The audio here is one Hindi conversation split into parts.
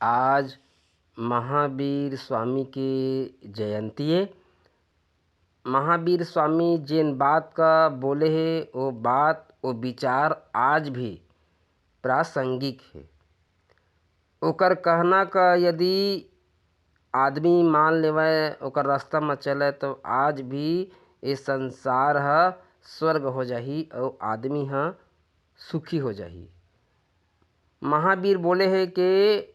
आज महावीर स्वामी के जयंती है। महावीर स्वामी जेन बात का बोले है वो बात वो विचार आज भी प्रासंगिक है। ओकर कहना का यदि आदमी मान लेवे ओकर रास्ता में चले तो आज भी ये संसार ह स्वर्ग हो जाही और आदमी ह सुखी हो जाही। महावीर बोले है कि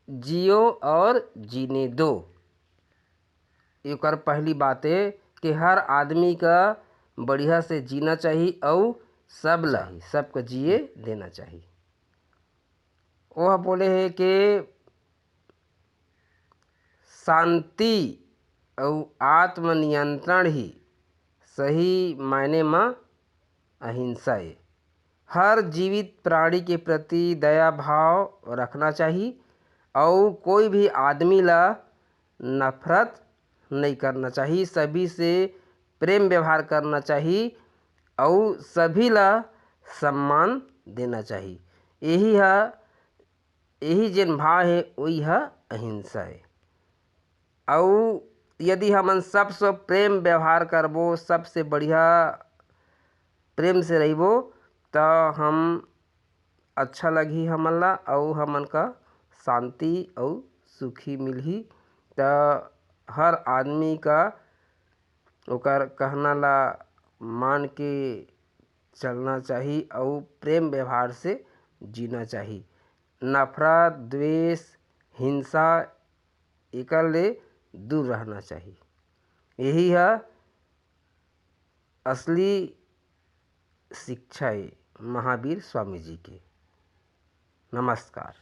जियो और जीने दो। एकर पहली बात है कि हर आदमी का बढ़िया से जीना चाहिए और सबको जिए देना चाहिए। वह बोले है कि शांति और आत्मनियंत्रण ही सही मायने में अहिंसा है। हर जीवित प्राणी के प्रति दया भाव रखना चाहिए और कोई भी आदमी ला नफरत नहीं करना चाहिए। सभी से प्रेम व्यवहार करना चाहिए और सभी ला सम्मान देना चाहिए। यही जेन भाव है वही है अहिंसा है। और यदि हमन सबसे प्रेम व्यवहार करबो, सबसे बढ़िया प्रेम से रहिबो तो हम अच्छा लगी हमन ला और हमन का शांति और सुखी मिलही। तो हर आदमी का ओकर कहना ला मान के चलना चाहिए और प्रेम व्यवहार से जीना चाहिए। नफरत द्वेष हिंसा एकर ले दूर रहना चाहिए। यही है असली शिक्षा है महावीर स्वामी जी के। नमस्कार।